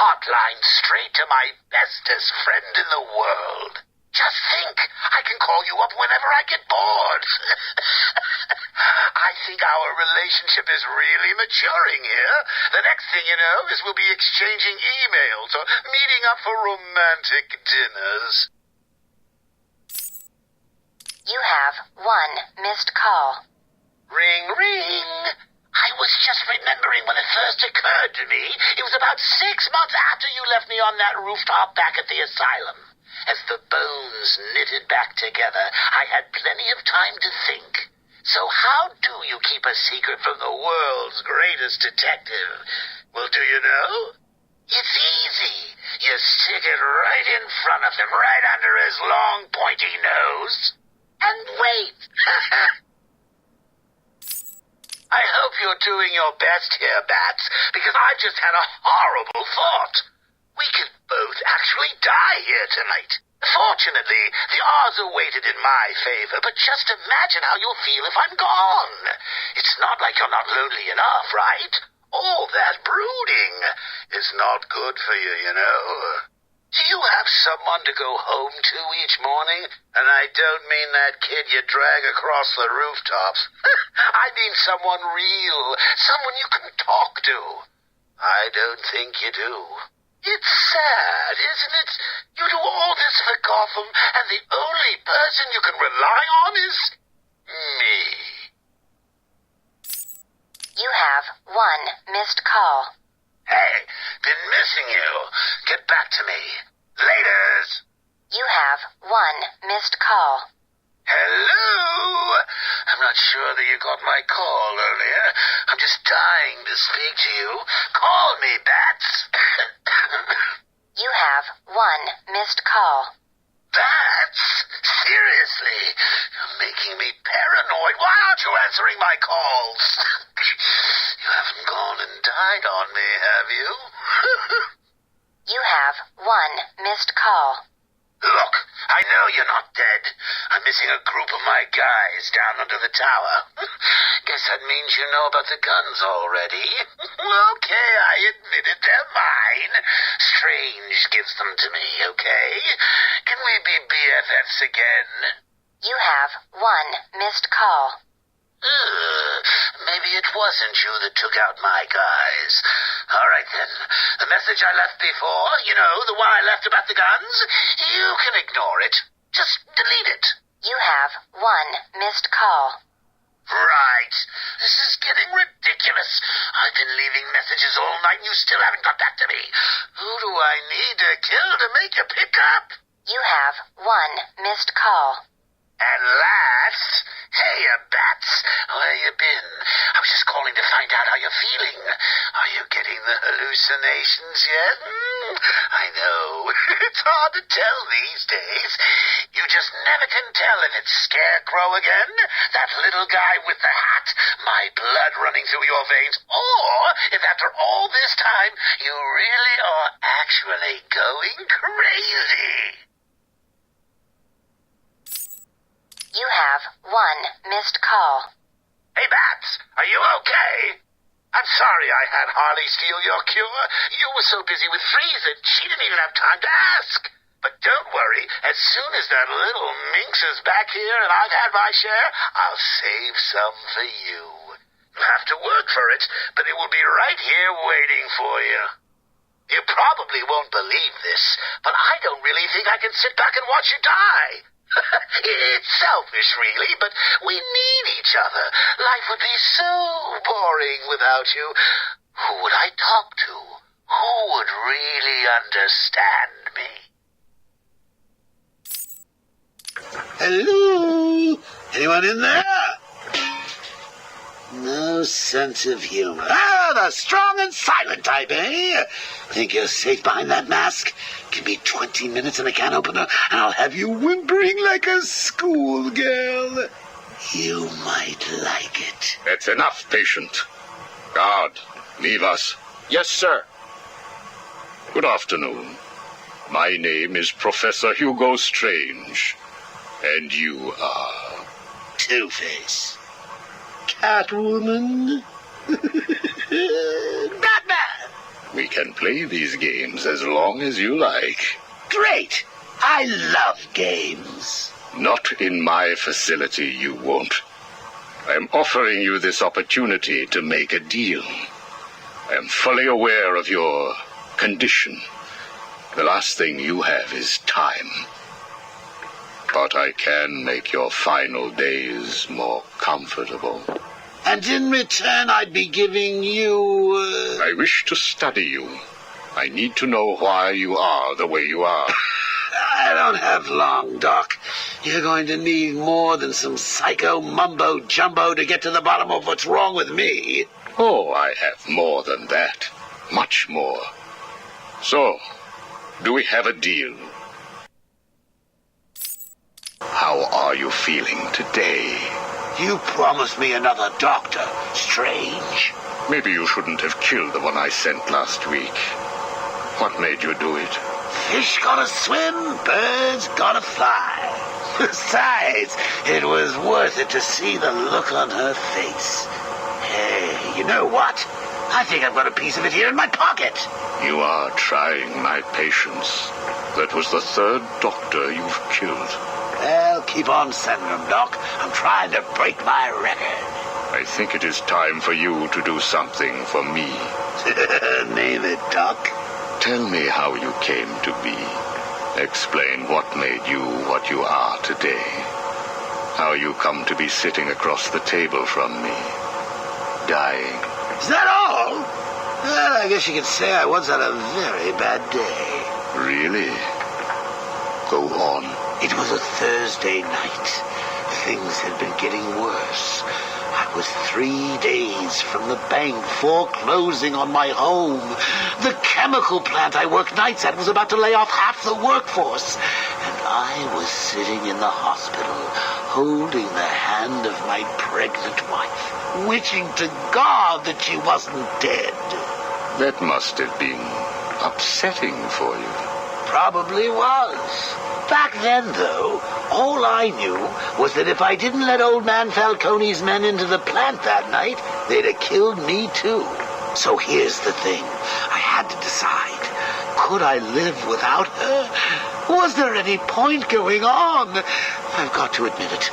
hotline straight to my bestest friend in the world. Just think, I can call you up whenever I get bored. I think our relationship is really maturing here. The next thing you know is we'll be exchanging emails or meeting up for romantic dinners. You have one missed call. Ring, ring. I was just remembering when it first occurred to me. It was about 6 months after you left me on that rooftop back at the asylum. As the bones knitted back together, I had plenty of time to think. So how do you keep a secret from the world's greatest detective? Well, do you know? It's easy. You stick it right in front of him, right under his long, pointy nose, and wait. I hope you're doing your best here, Bats, because I've just had a horrible thought. We could both actually die here tonight. Fortunately, the odds are weighted in my favor, but just imagine how you'll feel if I'm gone. It's not like you're not lonely enough, right? All that brooding is not good for you, you know. Do you have someone to go home to each morning? And I don't mean that kid you drag across the rooftops. I mean someone real, someone you can talk to. I don't think you do. It's sad, isn't it? You do all this for Gotham, and the only person you can rely on is me. You have one missed call. Hey, been missing you. Get back to me. Laters. You have one missed call. Hello? I'm not sure that you got my call earlier. I'm just dying to speak to you. Call me, Bats. You have one missed call. Bats? Seriously? You're making me paranoid. Why aren't you answering my calls? You haven't gone and died on me, have you? You have one missed call. Look, I know you're not dead. I'm missing a group of my guys down under the tower. Guess that means you know about the guns already. Okay, I admit it, they're mine. Strange gives them to me, okay? Can we be BFFs again? You have one missed call. Maybe it wasn't you that took out my guys. All right, then. The message I left before, you know, the one I left about the guns, you can ignore it. Just delete it. You have one missed call. Right. This is getting ridiculous. I've been leaving messages all night and you still haven't got back to me. Who do I need to kill to make you pick up? You have one missed call. At last? Hey, Bats, where you been? I was just calling to find out how you're feeling. Are you getting the hallucinations yet? I know. It's hard to tell these days. You just never can tell if it's Scarecrow again, that little guy with the hat, my blood running through your veins, or if after all this time you really are actually going crazy. You have one missed call. Hey, Bats, are you okay? I'm sorry I had Harley steal your cure. You were so busy with Freeze that she didn't even have time to ask. But don't worry, as soon as that little minx is back here and I've had my share, I'll save some for you. You'll have to work for it, but it will be right here waiting for you. You probably won't believe this, but I don't really think I can sit back and watch you die. It's selfish, really, but we need each other. Life would be so boring without you. Who would I talk to? Who would really understand me? Hello? Anyone in there? No sense of humor. Ah, the strong and silent type, eh? Think you're safe behind that mask? Give me 20 minutes and a can opener, and I'll have you whimpering like a schoolgirl. You might like it. That's enough, patient. Guard, leave us. Yes, sir. Good afternoon. My name is Professor Hugo Strange. And you are? Two-Face. Catwoman. Batman. We can play these games as long as you like. Great! I love games. Not in my facility, you won't. I am offering you this opportunity to make a deal. I am fully aware of your condition. The last thing you have is time. But I can make your final days more comfortable. And in return, I'd be giving you... I wish to study you. I need to know why you are the way you are. I don't have long, Doc. You're going to need more than some psycho mumbo-jumbo to get to the bottom of what's wrong with me. Oh, I have more than that. Much more. So, do we have a deal? How are you feeling today? You promised me another doctor, Strange. Maybe you shouldn't have killed the one I sent last week. What made you do it? Fish gotta swim, birds gotta fly. Besides, it was worth it to see the look on her face. Hey, you know what? I think I've got a piece of it here in my pocket. You are trying my patience. That was the third doctor you've killed. Well, keep on sending them, Doc. I'm trying to break my record. I think it is time for you to do something for me. Name it, Doc. Tell me how you came to be. Explain what made you what you are today. How you come to be sitting across the table from me, dying. Is that all? Well, I guess you could say I once had a very bad day. Really? Go on. It was a Thursday night. Things had been getting worse. I was 3 days from the bank foreclosing on my home. The chemical plant I worked nights at was about to lay off half the workforce. And I was sitting in the hospital, holding the hand of my pregnant wife, wishing to God that she wasn't dead. That must have been upsetting for you. Probably was. Back then, though, all I knew was that if I didn't let old man Falcone's men into the plant that night, they'd have killed me too. So here's the thing. I had to decide. Could I live without her? Was there any point going on? I've got to admit it.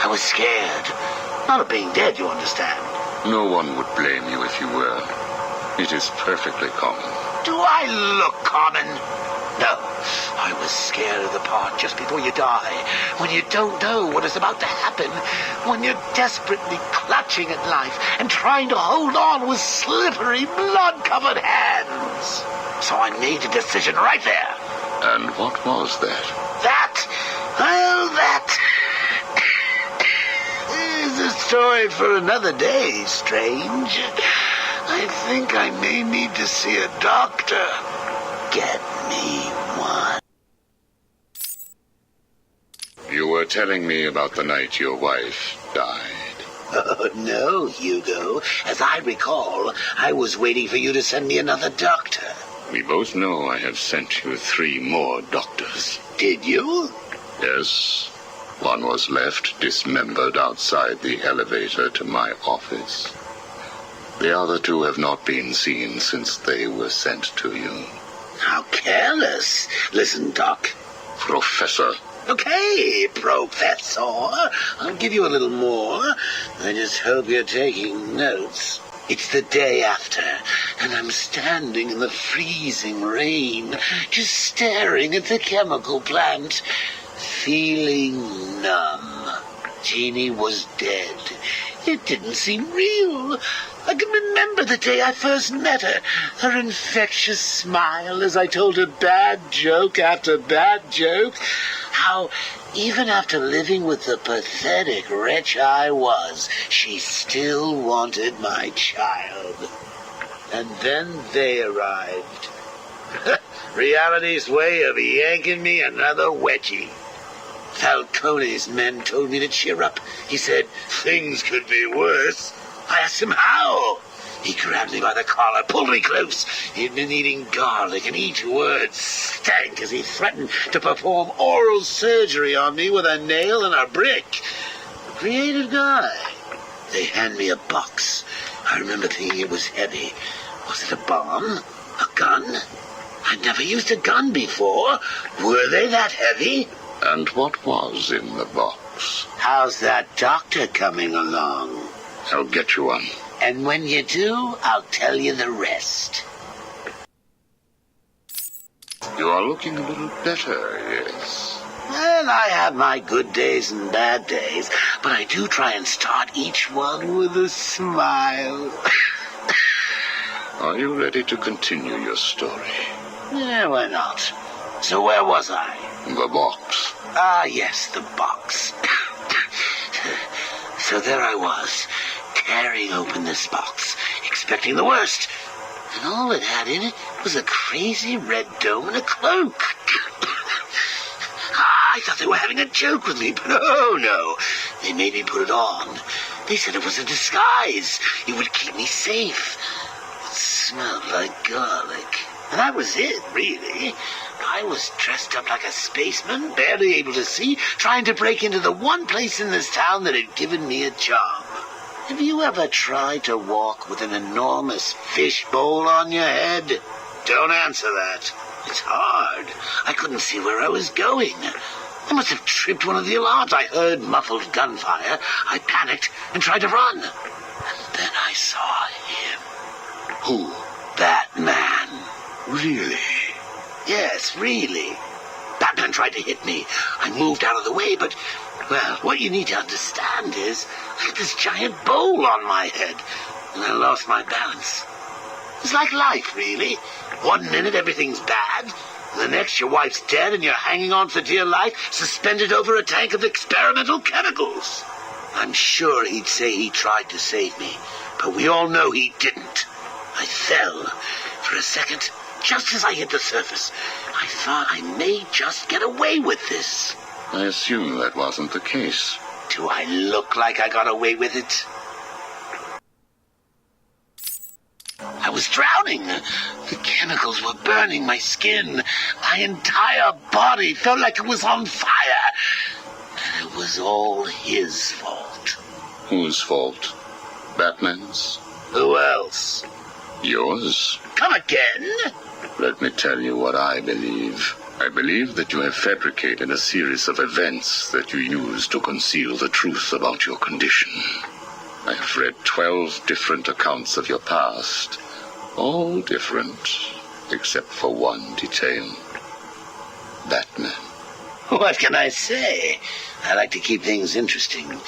I was scared. Not of being dead, you understand. No one would blame you if you were. It is perfectly common. Do I look common? No, I was scared of the part just before you die, when you don't know what is about to happen, when you're desperately clutching at life and trying to hold on with slippery, blood-covered hands. So I made a decision right there. And what was that? That is a story for another day, Strange. I think I may need to see a doctor. Get me one. You were telling me about the night your wife died. Oh, no, Hugo. As I recall, I was waiting for you to send me another doctor. We both know I have sent you 3 more doctors. Did you? Yes. One was left dismembered outside the elevator to my office. The other 2 have not been seen since they were sent to you. How careless. Listen, Doc. Professor. Okay, Professor. I'll give you a little more. I just hope you're taking notes. It's the day after, and I'm standing in the freezing rain, just staring at the chemical plant, feeling numb. Jeannie was dead. It didn't seem real. I can remember the day I first met her. Her infectious smile as I told her bad joke after bad joke. How, even after living with the pathetic wretch I was, she still wanted my child. And then they arrived. Reality's way of yanking me another wedgie. Falcone's men told me to cheer up. He said things could be worse. I asked him how. He grabbed me by the collar, pulled me close. He'd been eating garlic, and each word stank as he threatened to perform oral surgery on me with a nail and a brick. Creative guy. They hand me a box. I remember thinking it was heavy. Was it a bomb? A gun? I'd never used a gun before. Were they that heavy? And what was in the box? How's that doctor coming along? I'll get you one. And when you do, I'll tell you the rest. You are looking a little better, yes. Well, I have my good days and bad days, but I do try and start each one with a smile. Are you ready to continue your story? Yeah, why not? So where was I? The box. Ah, yes, the box. So there I was, tearing open this box, expecting the worst. And all it had in it was a crazy red dome and a cloak. I thought they were having a joke with me, but oh no. They made me put it on. They said it was a disguise. It would keep me safe. It smelled like garlic. And that was it, really. I was dressed up like a spaceman, barely able to see, trying to break into the one place in this town that had given me a job. Have you ever tried to walk with an enormous fish bowl on your head? Don't answer that. It's hard. I couldn't see where I was going. I must have tripped one of the alarms. I heard muffled gunfire. I panicked and tried to run. And then I saw him. Who? That man. Really? Yes, really. Batman tried to hit me. I moved out of the way, but, well, what you need to understand is I had this giant bowl on my head, and I lost my balance. It's like life, really. 1 minute everything's bad, and the next your wife's dead and you're hanging on for dear life, suspended over a tank of experimental chemicals. I'm sure he'd say he tried to save me, but we all know he didn't. I fell. For a second, just as I hit the surface, I thought I may just get away with this. I assume that wasn't the case. Do I look like I got away with it? I was drowning. The chemicals were burning my skin. My entire body felt like it was on fire. And it was all his fault. Whose fault? Batman's? Who else? Yours? Come again? Let me tell you what I believe. I believe that you have fabricated a series of events that you use to conceal the truth about your condition. I have read 12 different accounts of your past, all different, except for one detail. Batman. What can I say? I like to keep things interesting.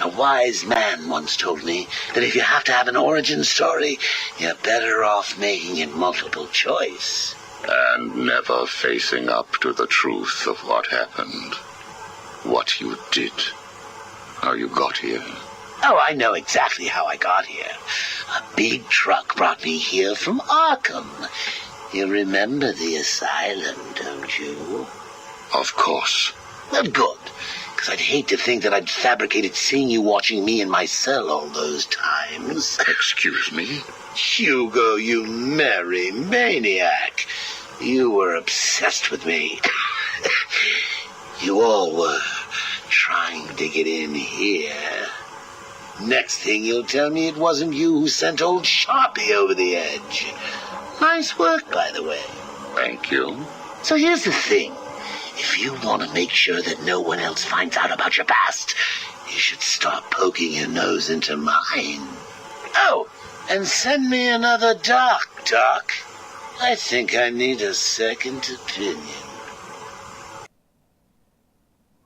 A wise man once told me that if you have to have an origin story, you're better off making it multiple choice. And never facing up to the truth of what happened. What you did. How you got here. Oh, I know exactly how I got here. A big truck brought me here from Arkham. You remember the asylum, don't you? Of course. Well, good. Because I'd hate to think that I'd fabricated seeing you watching me in my cell all those times. Excuse me? Hugo, you merry maniac. You were obsessed with me. You all were trying to get in here. Next thing you'll tell me it wasn't you who sent old Sharpie over the edge. Nice work, by the way. Thank you. So here's the thing. If you want to make sure that no one else finds out about your past, you should start poking your nose into mine. Oh, and send me another doc. I think I need a second opinion.